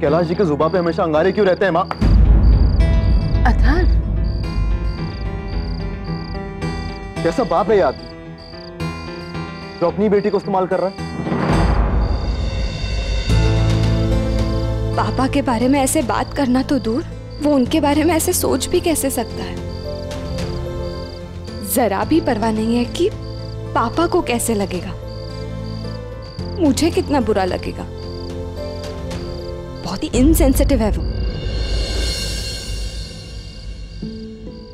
कैलाश जी के जुबान पे हमेशा अंगारे क्यों रहते हैं माँ? अथर्व, कैसा बाप है यार जो अपनी बेटी को इस्तेमाल कर रहा है? पापा के बारे में ऐसे बात करना तो दूर, वो उनके बारे में ऐसे सोच भी कैसे सकता है? जरा भी परवाह नहीं है कि पापा को कैसे लगेगा, मुझे कितना बुरा लगेगा। बहुत ही इनसेंसिटिव है वो।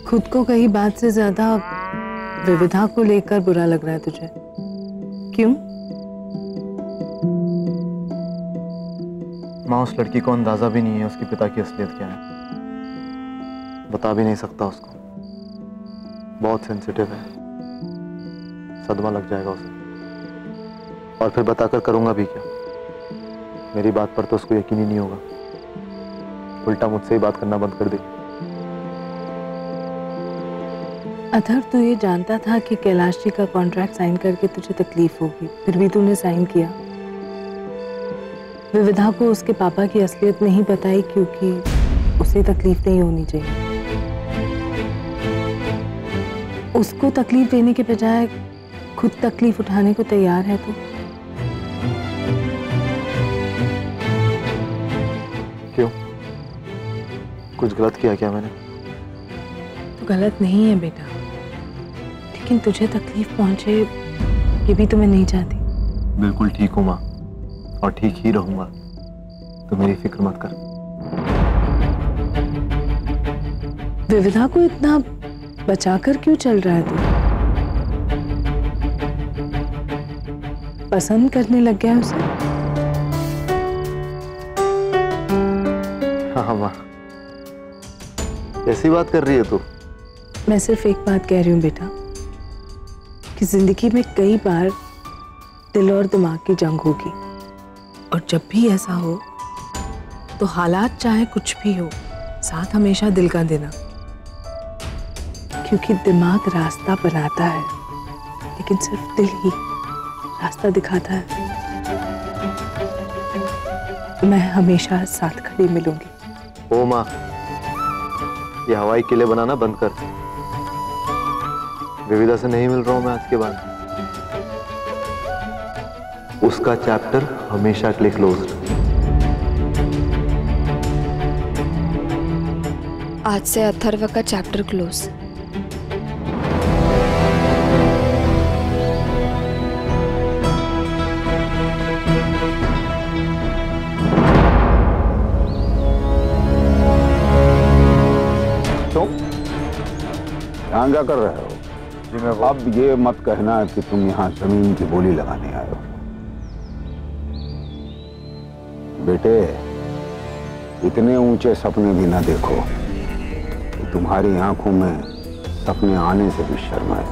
खुद को कई बात से ज्यादा विविधा को लेकर बुरा लग रहा है तुझे, क्यों? माँ, उस लड़की को अंदाजा भी नहीं है उसके पिता की असलियत क्या है। बता भी नहीं सकता उसको। बहुत सेंसिटिव है, सदमा लग जाएगा उसे। और फिर बताकर करूंगा भी क्या? मेरी बात पर तो उसको यकीन ही नहीं होगा, उल्टा मुझसे ही बात करना बंद कर देगी। अथर्व, तू ये जानता था कि कैलाश जी का कॉन्ट्रैक्ट साइन करके तुझे तकलीफ होगी, फिर भी तूने साइन किया। विविधा को उसके पापा की असलियत नहीं बताई क्योंकि उसे तकलीफ नहीं होनी चाहिए। उसको तकलीफ देने के बजाय खुद तकलीफ उठाने को तैयार है तू। क्यों? कुछ गलत किया क्या मैंने? तो गलत नहीं है बेटा, लेकिन तुझे तकलीफ पहुंचे ये भी तो मैं नहीं चाहती। बिल्कुल ठीक हूँ माँ, और ठीक ही रहूंगा, तो मेरी फिक्र मत कर। विविधा को इतना बचाकर क्यों चल रहा है तू? पसंद करने लग गया उसे? हाँ माँ, कैसी बात कर रही है तू? मैं सिर्फ एक बात कह रही हूँ बेटा, कि जिंदगी में कई बार दिल और दिमाग की जंग होगी, और जब भी ऐसा हो तो हालात चाहे कुछ भी हो, साथ हमेशा दिल का देना, क्योंकि दिमाग रास्ता बनाता है लेकिन सिर्फ दिल ही रास्ता दिखाता है। मैं हमेशा साथ खड़ी मिलूंगी। ओ माँ, ये हवाई किले बनाना बंद कर। विविधा से नहीं मिल रहा हूं मैं आज के बाद। उसका चैप्टर हमेशा के लिए क्लोज्ड। आज से अथर्व का चैप्टर क्लोज। तो यहाँ क्या कर रहे हो? जी मैं अब ये मत कहना कि तुम यहाँ जमीन की बोली लगाने आए हो। बेटे, इतने ऊंचे सपने भी ना देखो कि तुम्हारी आंखों में सपने आने से भी शर्म आए।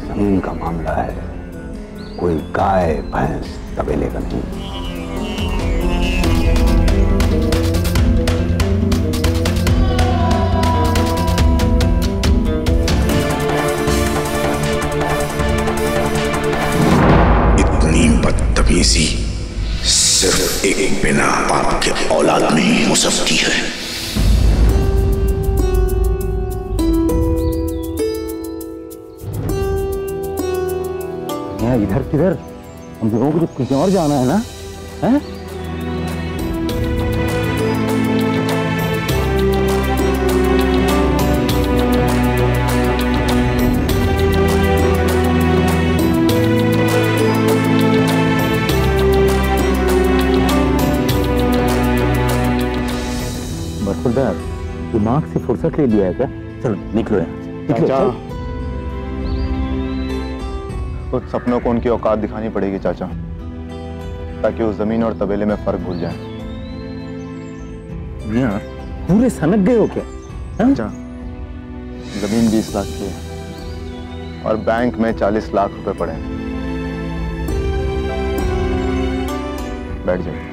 जमीन का मामला है, कोई गाय भैंस तबेले का नहीं। इतनी बदतमीजी सिर्फ एक बिना बाप के औलाद में ही हो सकती है। इधर किधर? हम लोगों को तो कहीं और जाना है ना? हैं? बरखुरदार, दिमाग से फुर्सत ले लिया है क्या? चलो निकलो यहाँ, निकलो। कुछ सपनों को उनकी औकात दिखानी पड़ेगी चाचा, ताकि उस जमीन और तबेले में फर्क भूल जाए। मियां, पूरे सनक गए हो क्या? चाचा, जमीन 20 लाख की है और बैंक में 40 लाख रुपए पड़े हैं। बैठ जाइए।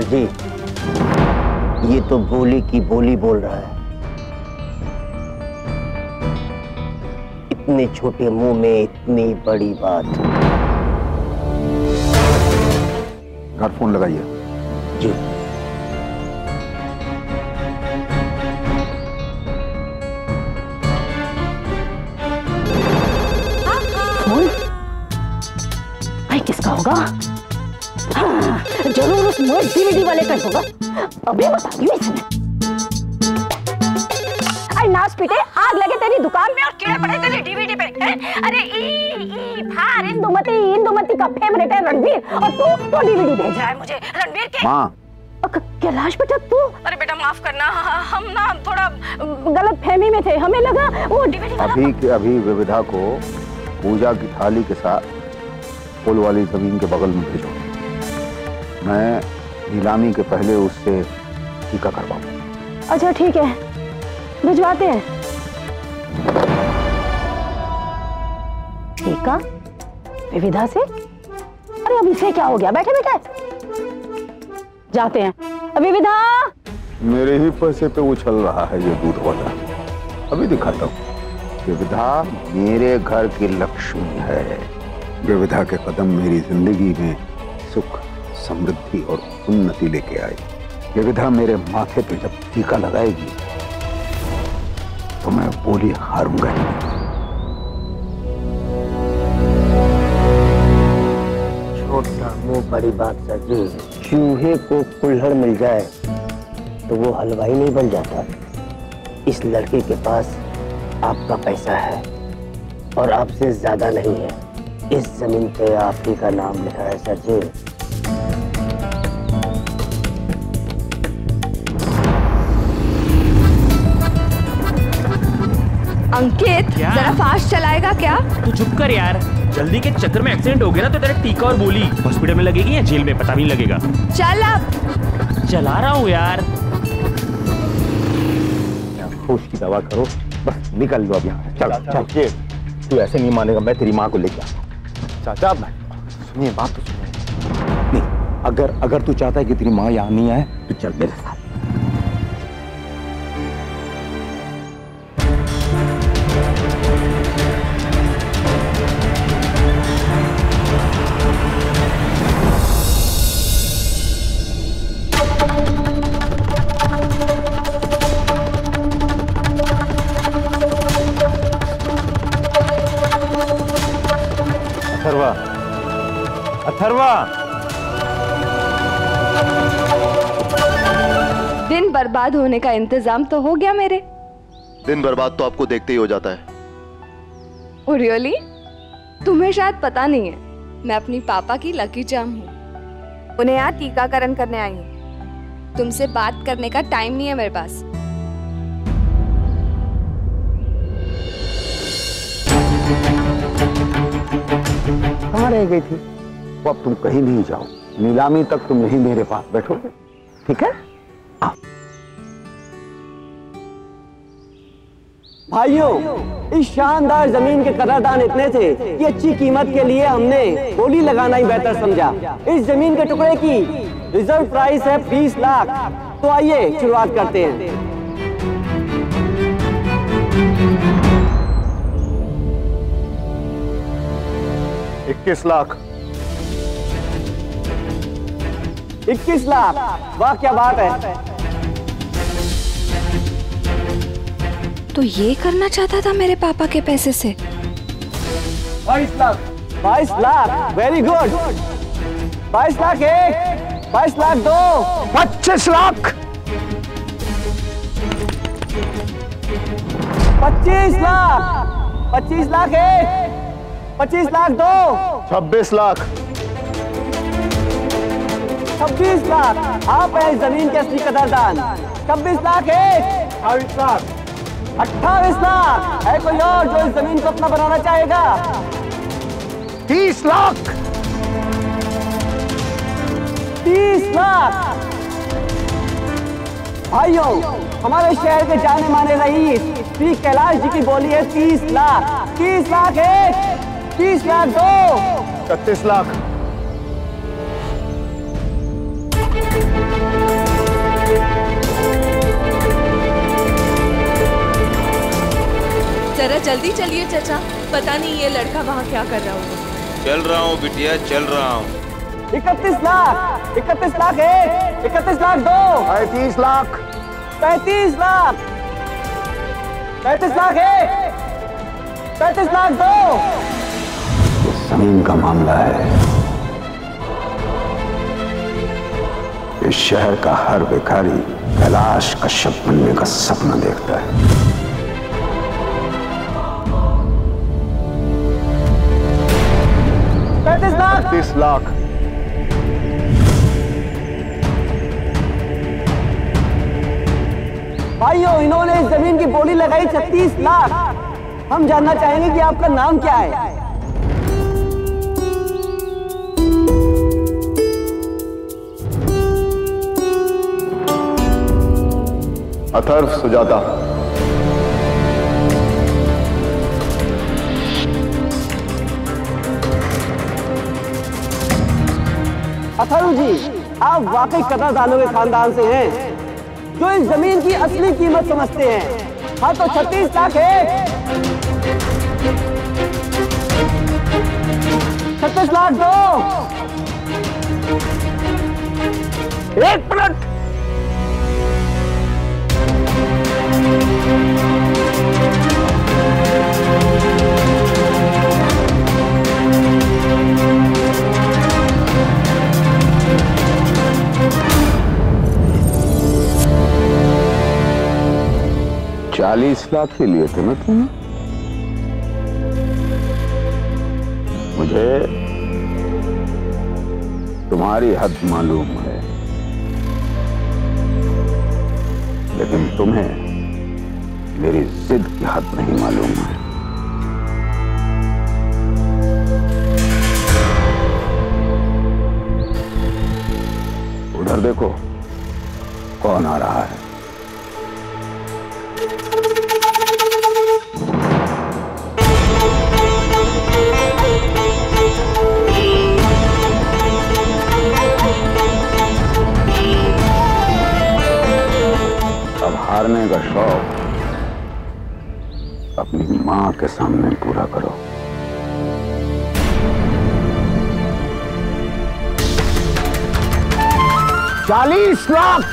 सर जी, ये तो बोली की बोली बोल रहा है। इतने छोटे मुंह में इतनी बड़ी बात। घर फोन लगाइए। जी। फोन भाई किसका होगा? हाँ, जरूर उस मोट डीवीडी वाले का होगा। अभी बता दियो इसने। अरे नाच पीटे, आग लगे तेरी दुकान में और कीड़े पड़े तेरी डीवीडी पे। अरे भार इंदुमती का फेवरेट है रणवीर, और तू डीवीडी भेज रहा है मुझे रणवीर के। माँ कैलाश बेटा तू? अरे बेटा माफ करना, हम ना थोड़ा गलत फहमी में थे, हमें लगा वो डीवीडी वाला। अभी के अभी विविधा को पूजा की थाली के साथ पुल वाली जमीन के बगल में भेजो। मैं नीलामी के पहले उससे टीका करवाऊं। अच्छा ठीक है, भिजवाते हैं। टीका विविधा से? अरे अब इसे क्या हो गया? बैठे बैठे जाते हैं। विविधा, मेरे ही पैसे पे उछल रहा है ये दूध वाला। अभी दिखाता हूँ। विविधा मेरे घर की लक्ष्मी है। विविधा के कदम मेरी जिंदगी में सुख, समृद्धि और उन्नति लेके आए। विविधा मेरे माथे पे जब टीका लगाएगी तो मैं बोली हारूंगा ही। छोटा मुंह बड़ी बात सर जी। चूहे को कुल्हड़ मिल जाए तो वो हलवाई नहीं बन जाता। इस लड़के के पास आपका पैसा है और आपसे ज्यादा नहीं है। इस जमीन पे आप ही का नाम लिखा है सर जी। अंकित, जरा फास्ट चलाएगा क्या? तू चुप कर यार। जल्दी के चक्कर में एक्सीडेंट हो गया ना तो तेरा टीका और बोली हॉस्पिटल में लगेगी या जेल में, पता भी नहीं लगेगा। चल अब। चला रहा हूँ यार। होश की दवा करो, बस निकल लो अब यहाँ। चल चल, तू ऐसे नहीं मानेगा, मैं तेरी माँ को लेके आता। चाचा सुनिए, बात तो सुनिए। नहीं, अगर तू चाहता है कि तेरी माँ यहाँ नहीं आए तो चल मेरे साथ। अथर्वा, दिन बर्बाद होने का इंतजाम तो हो गया मेरे। दिन बर्बाद तो आपको देखते ही हो जाता है। Oh, really? तुम्हें शायद पता नहीं है, मैं अपनी पापा की लकी चार्म हूँ। उन्हें यहाँ टीकाकरण करने आई हूँ। तुमसे बात करने का टाइम नहीं है मेरे पास। कहाँ रह गई थी? तो अब तुम कहीं नहीं जाओ, नीलामी तक तुम यहीं मेरे पास बैठोगे, ठीक है? भाइयों, इस शानदार जमीन के कदरदान इतने थे कि अच्छी कीमत के लिए हमने बोली लगाना ही बेहतर समझा। इस जमीन के टुकड़े की रिजर्व प्राइस है 20 लाख। तो आइए शुरुआत करते हैं। 21 लाख। 21 लाख, वाह क्या बात है। तो ये करना चाहता था मेरे पापा के पैसे से। 22 लाख। 22 lakh, very good. 22 लाख एक, 22 लाख दो, 25 लाख। 25 लाख। 25 लाख एक, 25 लाख दो, 26 लाख। 26 लाख। आप हैं जमीन के असली कदरदान। 26 लाख एक, 28 लाख, 28 लाख। है कोई और जो इस जमीन को अपना बनाना चाहेगा? 30 लाख। 30 लाख। भाइयों, हमारे शहर के जाने माने रईस श्री कैलाश जी की बोली है 30 लाख। 30 लाख एक, 30 लाख दो, 36 लाख। जरा जल्दी चलिए चाचा, पता नहीं ये लड़का वहाँ क्या कर रहा होगा। चल रहा हूँ बिटिया, चल रहा हूँ। 31 लाख, 31 लाख 1, 31 लाख 2, 35 लाख, 35 लाख, 35 लाख 1, 35 लाख 2। ये जमीन का मामला है। इस शहर का हर भिखारी कैलाश कश्यप बनने का सपना देखता है। लाख 30 लाख। भाइयों, इन्होंने इस जमीन की बोली लगाई 36 लाख। हम जानना चाहेंगे कि आपका नाम क्या है? अथर्व सुजाता। अथर्व जी, आप वाकई कदरदानों के खानदान से हैं जो इस जमीन की असली कीमत समझते हैं। हाँ तो 36 लाख है, 36 लाख 2। 1 मिनट। $40 लाख के लिए थे ना तुम? मुझे तुम्हारी हद मालूम है, लेकिन तुम्हें मेरी जिद की हद नहीं मालूम है। उधर देखो कौन आ रहा है। अब हारने का शौक अपनी मां के सामने पूरा करो। $40 लाख।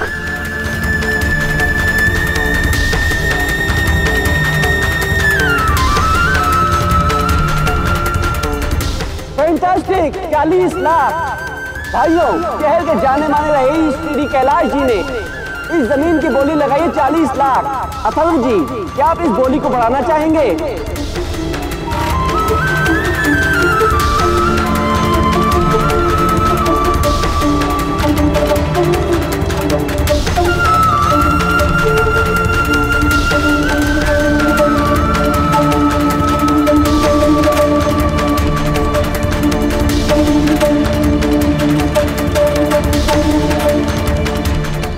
फैंटास्टिक, 40 लाख। भाइयों, शहर के जाने माने रहे श्री कैलाश जी ने इस जमीन की बोली लगाई है 40 लाख। अथर्व जी, क्या आप इस बोली को बढ़ाना चाहेंगे?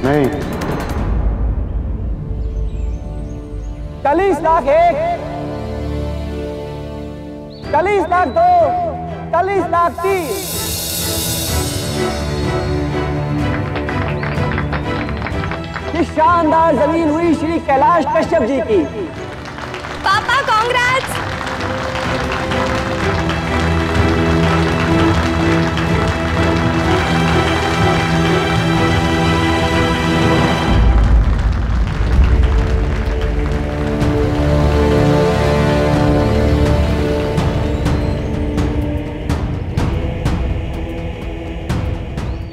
नहीं। 40 लाख 1, 40 लाख 2, 40 लाख 3। ये शानदार जमीन हुई श्री कैलाश कश्यप जी की। पापा कांग्रेट्स।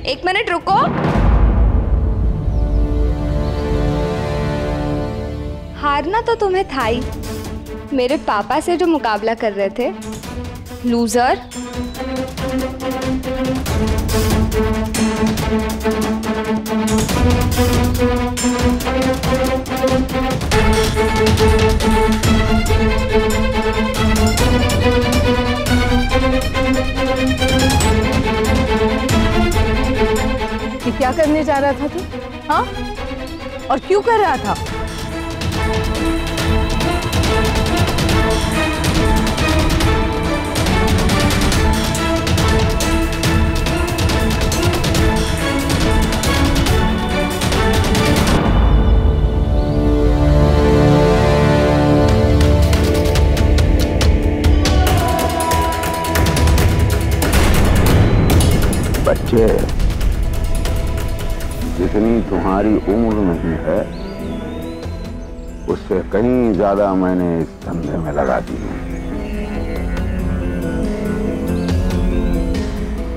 एक मिनट रुको। हारना तो तुम्हें था ही, मेरे पापा से जो मुकाबला कर रहे थे। लूजर। कि क्या करने जा रहा था तू? हाँ, और क्यों कर रहा था? बच्चे, जितनी तुम्हारी उम्र नहीं है उससे कहीं ज्यादा मैंने इस धंधे में लगा दी है।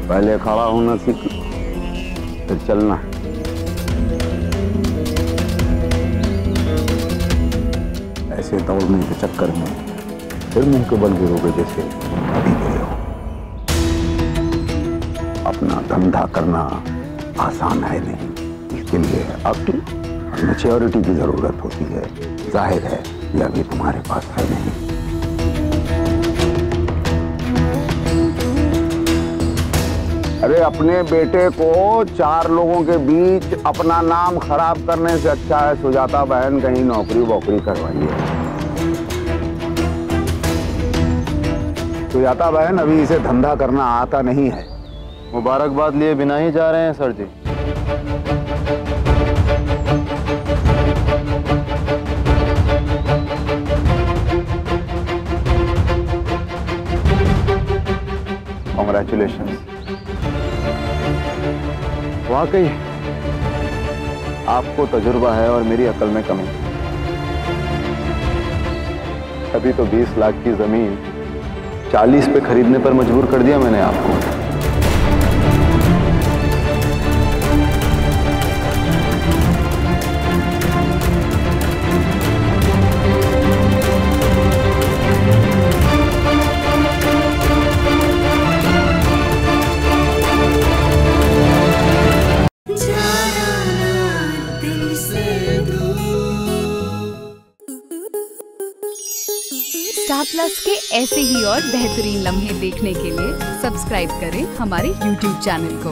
पहले खड़ा होना सीख, फिर चलना। ऐसे दौड़ने के चक्कर में फिर मुंह के बल गिरोगे जैसे अभी गिरे हो। अपना धंधा करना आसान है नहीं, इसके लिए अक्ल और मैच्योरिटी की जरूरत होती है। जाहिर है यह अभी तुम्हारे पास है नहीं। अरे अपने बेटे को 4 लोगों के बीच अपना नाम खराब करने से अच्छा है सुजाता बहन कहीं नौकरी वोकरी करवाइए। सुजाता बहन अभी इसे धंधा करना आता नहीं है। मुबारकबाद लिए बिना ही जा रहे हैं सर जी। Congratulations। वाकई आपको तजुर्बा है और मेरी अकल में कमी। अभी तो 20 लाख की जमीन 40 पे खरीदने पर मजबूर कर दिया मैंने आपको। स्टार प्लस के ऐसे ही और बेहतरीन लम्हे देखने के लिए सब्सक्राइब करें हमारे YouTube चैनल को।